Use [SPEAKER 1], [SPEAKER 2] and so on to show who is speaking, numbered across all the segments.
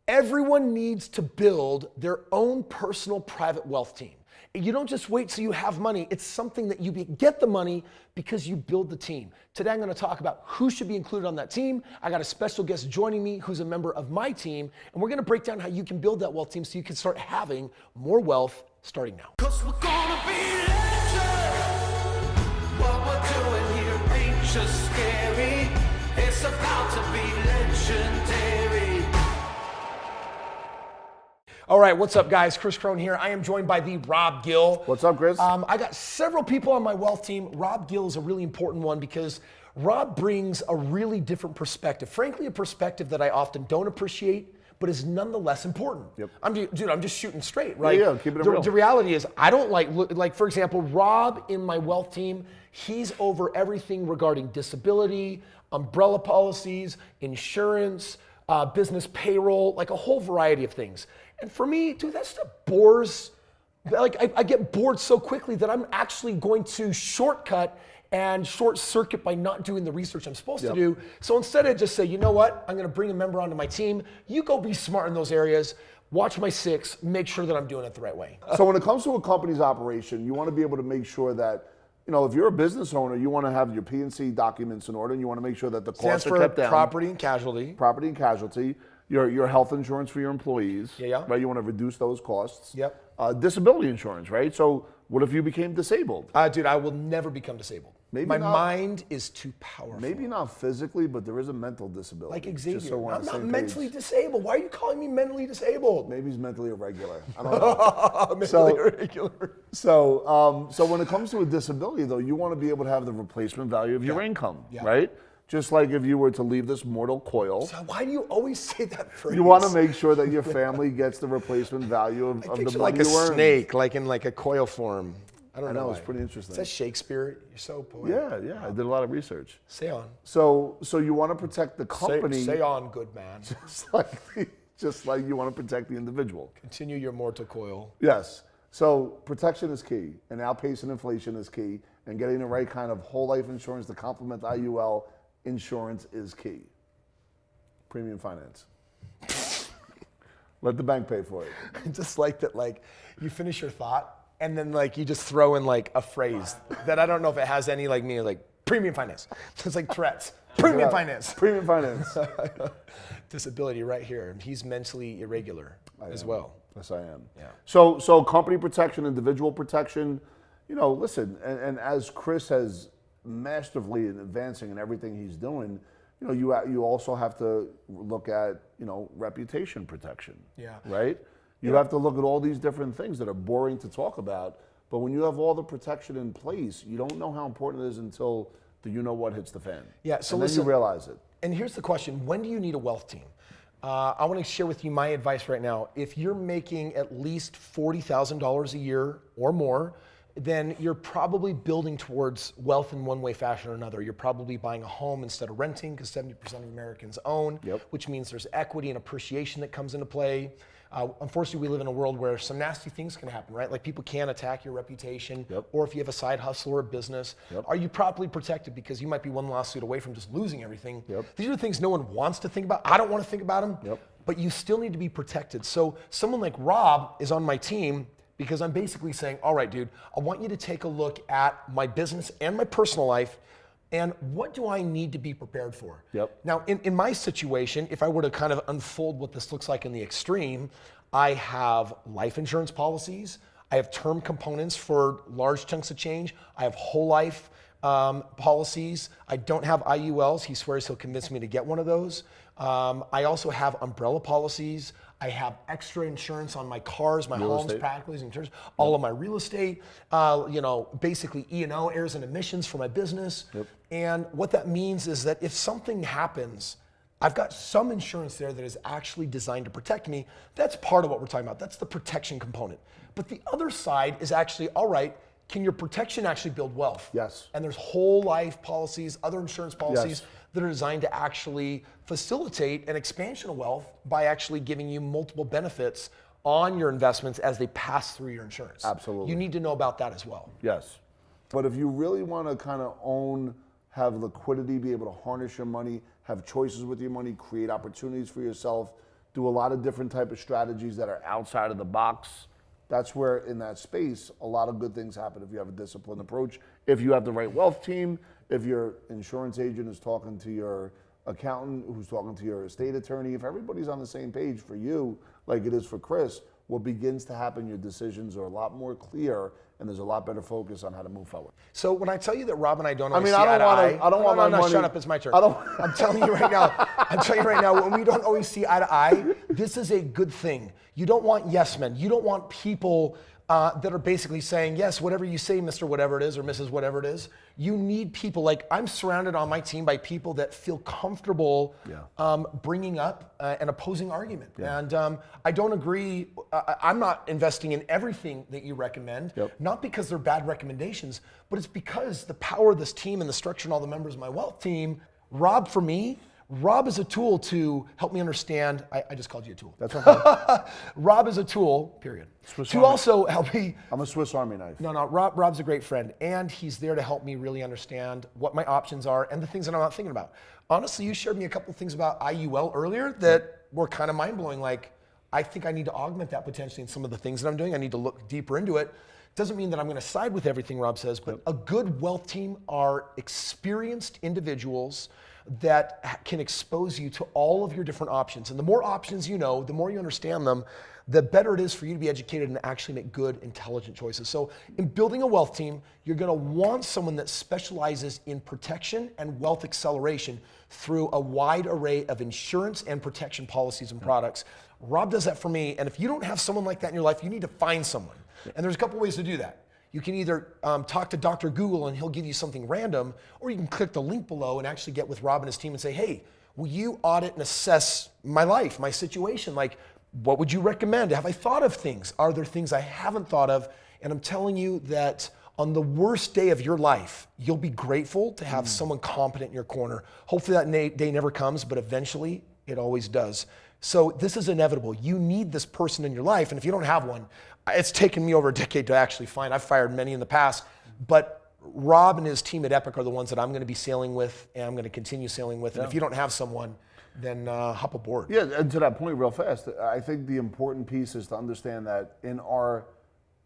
[SPEAKER 1] Everyone needs to build their own personal private wealth team. You don't just wait till you have money. It's something that you get the money because you build the team. Today I'm going to talk about who should be included on that team. I got a special guest joining me who's a member of my team, and we're going to break down how you can build that wealth team so you can start having more wealth starting now.
[SPEAKER 2] 'Cause we're gonna be legends. What we're doing here ain't just scary. It's about to be legendary.
[SPEAKER 1] All right, what's up, guys? Kris Krohn here. I am joined by the Rob Gill.
[SPEAKER 3] What's up, Kris?
[SPEAKER 1] I got several people on my wealth team. Rob Gill is a really important one because Rob brings a really different perspective. Frankly, a perspective that I often don't appreciate, but is nonetheless important.
[SPEAKER 3] Yep.
[SPEAKER 1] I'm just shooting straight, right?
[SPEAKER 3] Yeah, keep it real.
[SPEAKER 1] The reality is, I don't like, for example, Rob in my wealth team, he's over everything regarding disability, umbrella policies, insurance, business payroll, like a whole variety of things. And for me, dude, that stuff bores. Like I get bored so quickly that I'm actually going to shortcut and short circuit by not doing the research I'm supposed to do. So instead I just say, you know what? I'm going to bring a member onto my team. You go be smart in those areas. Watch my six. Make sure that I'm doing it the right way.
[SPEAKER 3] So when it comes to a company's operation, you want to be able to make sure that, you know, if you're a business owner, you want to have your P&C documents in order, and you want to make sure that the costs are kept down.
[SPEAKER 1] Property and casualty.
[SPEAKER 3] Property and casualty. Your health insurance for your employees, right? You want to reduce those costs.
[SPEAKER 1] Yep.
[SPEAKER 3] Disability insurance, right? So what if you became disabled?
[SPEAKER 1] Dude, I will never become disabled.
[SPEAKER 3] Maybe
[SPEAKER 1] my
[SPEAKER 3] not.
[SPEAKER 1] mind is too powerful.
[SPEAKER 3] Maybe not physically, but there is a mental disability.
[SPEAKER 1] Like Xavier,
[SPEAKER 3] Just so we're on
[SPEAKER 1] I'm
[SPEAKER 3] the
[SPEAKER 1] not
[SPEAKER 3] same
[SPEAKER 1] mentally
[SPEAKER 3] page.
[SPEAKER 1] disabled. Why are you calling me mentally disabled?
[SPEAKER 3] Maybe he's mentally irregular. I don't know.
[SPEAKER 1] Mentally irregular.
[SPEAKER 3] So when it comes to a disability, though, you want to be able to have the replacement value of your income, right? Just like if you were to leave this mortal coil.
[SPEAKER 1] So why do you always say that phrase?
[SPEAKER 3] You want to make sure that your family gets the replacement value of the money
[SPEAKER 1] like
[SPEAKER 3] you
[SPEAKER 1] a
[SPEAKER 3] earned.
[SPEAKER 1] snake, like in like a coil form. I don't know.
[SPEAKER 3] It's pretty interesting.
[SPEAKER 1] Is that Shakespeare? You're so poetic.
[SPEAKER 3] Yeah. I did a lot of research.
[SPEAKER 1] Say on.
[SPEAKER 3] So you want to protect the company.
[SPEAKER 1] Say on, good man.
[SPEAKER 3] just like you want to protect the individual.
[SPEAKER 1] Continue your mortal coil.
[SPEAKER 3] Yes. So protection is key, and outpacing inflation is key, and getting the right kind of whole life insurance to complement the IUL insurance is key. Premium finance. Let the bank pay for it.
[SPEAKER 1] I just like that, like you finish your thought and then like you just throw in like a phrase that I don't know if it has any like meaning, like premium finance. It's like Tourette's. Premium finance.
[SPEAKER 3] Premium finance.
[SPEAKER 1] Disability right here. He's mentally irregular as well.
[SPEAKER 3] Yes, I am.
[SPEAKER 1] Yeah.
[SPEAKER 3] So company protection, individual protection, you know, listen, and as Kris has masterfully advancing in everything he's doing, you know, you also have to look at, you know, reputation protection.
[SPEAKER 1] Yeah.
[SPEAKER 3] Right? You have to look at all these different things that are boring to talk about, but when you have all the protection in place, you don't know how important it is until the you know what hits the fan.
[SPEAKER 1] Yeah, so
[SPEAKER 3] and
[SPEAKER 1] listen,
[SPEAKER 3] then you realize it.
[SPEAKER 1] And here's the question, when do you need a wealth team? I want to share with you my advice right now. If you're making at least $40,000 a year or more, then you're probably building towards wealth in one way, fashion, or another. You're probably buying a home instead of renting because 70% of Americans own, which means there's equity and appreciation that comes into play. Unfortunately, we live in a world where some nasty things can happen, right? Like people can attack your reputation, or if you have a side hustle or a business, are you properly protected? Because you might be one lawsuit away from just losing everything. These are things no one wants to think about. I don't want to think about them, but you still need to be protected. So someone like Rob is on my team because I'm basically saying, all right, dude, I want you to take a look at my business and my personal life, and what do I need to be prepared for? Now, in my situation, if I were to kind of unfold what this looks like in the extreme, I have life insurance policies, I have term components for large chunks of change, I have whole life policies, I don't have IULs, he swears he'll convince me to get one of those. I also have umbrella policies, I have extra insurance on my cars, my homes, practically insurance, all of my real estate, you know, basically E&O, errors and emissions for my business. And what that means is that if something happens, I've got some insurance there that is actually designed to protect me. That's part of what we're talking about. That's the protection component. But the other side is actually, all right, can your protection actually build wealth?
[SPEAKER 3] Yes.
[SPEAKER 1] And there's whole life policies, other insurance policies that are designed to actually facilitate an expansion of wealth by actually giving you multiple benefits on your investments as they pass through your insurance.
[SPEAKER 3] Absolutely.
[SPEAKER 1] You need to know about that as well.
[SPEAKER 3] Yes. But if you really want to kind of have liquidity, be able to harness your money, have choices with your money, create opportunities for yourself, do a lot of different type of strategies that are outside of the box. That's where in that space, a lot of good things happen if you have a disciplined approach. If you have the right wealth team, if your insurance agent is talking to your accountant, who's talking to your estate attorney, if everybody's on the same page for you, like it is for Kris, what begins to happen, your decisions are a lot more clear, and there's a lot better focus on how to move forward.
[SPEAKER 1] So when I tell you that Rob and I don't always
[SPEAKER 3] mean,
[SPEAKER 1] see eye to eye,
[SPEAKER 3] I don't want my money.
[SPEAKER 1] Shut up, it's my turn.
[SPEAKER 3] I don't.
[SPEAKER 1] I'm telling you right now, when we don't always see eye to eye, this is a good thing. You don't want yes men. You don't want people that are basically saying, yes, whatever you say, Mr. Whatever it is, or Mrs. Whatever it is. You need people, like I'm surrounded on my team by people that feel comfortable bringing up an opposing argument.
[SPEAKER 3] Yeah.
[SPEAKER 1] And I don't agree, I'm not investing in everything that you recommend, not because they're bad recommendations, but it's because the power of this team and the structure and all the members of my wealth team, Rob for me, Rob is a tool to help me understand. I just called you a tool.
[SPEAKER 3] That's okay.
[SPEAKER 1] Rob is a tool, period.
[SPEAKER 3] Swiss
[SPEAKER 1] to
[SPEAKER 3] Army.
[SPEAKER 1] also help me.
[SPEAKER 3] I'm a Swiss Army knife.
[SPEAKER 1] No, Rob's a great friend, and he's there to help me really understand what my options are and the things that I'm not thinking about. Honestly, you shared me a couple of things about IUL earlier that were kind of mind-blowing. Like, I think I need to augment that potentially in some of the things that I'm doing. I need to look deeper into it. Doesn't mean that I'm going to side with everything Rob says, but a good wealth team are experienced individuals that can expose you to all of your different options. And the more options you know, the more you understand them, the better it is for you to be educated and actually make good, intelligent choices. So in building a wealth team, you're gonna want someone that specializes in protection and wealth acceleration through a wide array of insurance and protection policies and products. Rob does that for me, and if you don't have someone like that in your life, you need to find someone. And there's a couple ways to do that. You can either talk to Dr. Google and he'll give you something random, or you can click the link below and actually get with Rob and his team and say, hey, will you audit and assess my life, my situation? Like, what would you recommend? Have I thought of things? Are there things I haven't thought of? And I'm telling you that on the worst day of your life, you'll be grateful to have someone competent in your corner. Hopefully that day never comes, but eventually it always does. So this is inevitable. You need this person in your life, and if you don't have one, it's taken me over a decade to actually find. I've fired many in the past, but Rob and his team at Epic are the ones that I'm going to be sailing with, and I'm going to continue sailing with. And if you don't have someone, then hop aboard.
[SPEAKER 3] Yeah, and to that point real fast, I think the important piece is to understand that in our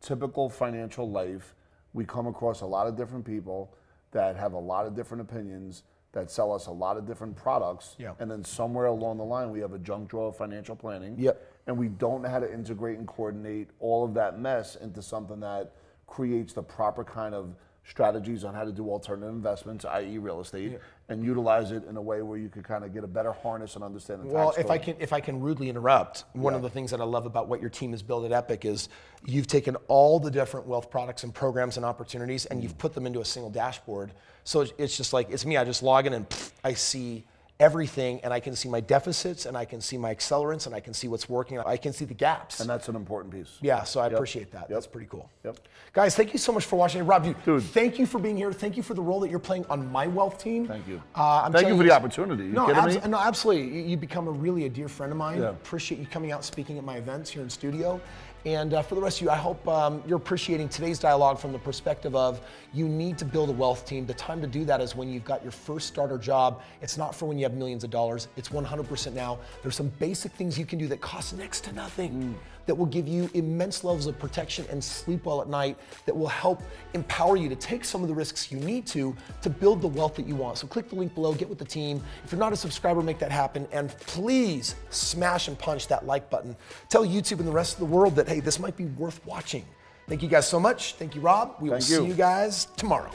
[SPEAKER 3] typical financial life, we come across a lot of different people that have a lot of different opinions, that sell us a lot of different products, and then somewhere along the line we have a junk drawer of financial planning, and we don't know how to integrate and coordinate all of that mess into something that creates the proper kind of strategies on how to do alternative investments, i.e. real estate, and utilize it in a way where you could kind of get a better harness and understand the tax
[SPEAKER 1] Well,
[SPEAKER 3] code.
[SPEAKER 1] if I can rudely interrupt, one of the things that I love about what your team has built at Epic is you've taken all the different wealth products and programs and opportunities and you've put them into a single dashboard. So it's just like, it's me, I just log in and I see everything, and I can see my deficits, and I can see my accelerants, and I can see what's working. I can see the gaps.
[SPEAKER 3] And that's an important piece.
[SPEAKER 1] Yeah, so I appreciate that. That's pretty cool.
[SPEAKER 3] Yep.
[SPEAKER 1] Guys, thank you so much for watching. Rob,
[SPEAKER 3] Dude.
[SPEAKER 1] thank you for being here. Thank you for the role that you're playing on my wealth team.
[SPEAKER 3] Thank you.
[SPEAKER 1] Thank
[SPEAKER 3] you for the opportunity. You kidding me?
[SPEAKER 1] No, absolutely. You become a dear friend of mine.
[SPEAKER 3] Yeah.
[SPEAKER 1] Appreciate you coming out and speaking at my events here in studio. And for the rest of you, I hope you're appreciating today's dialogue from the perspective of you need to build a wealth team. The time to do that is when you've got your first starter job. It's not for when you have millions of dollars. It's 100% now. There's some basic things you can do that cost next to nothing that will give you immense levels of protection and sleep well at night, that will help empower you to take some of the risks you need to build the wealth that you want. So click the link below, get with the team. If you're not a subscriber, make that happen. And please smash and punch that like button. Tell YouTube and the rest of the world that, hey, this might be worth watching. Thank you guys so much. Thank you, Rob. We will see you guys tomorrow.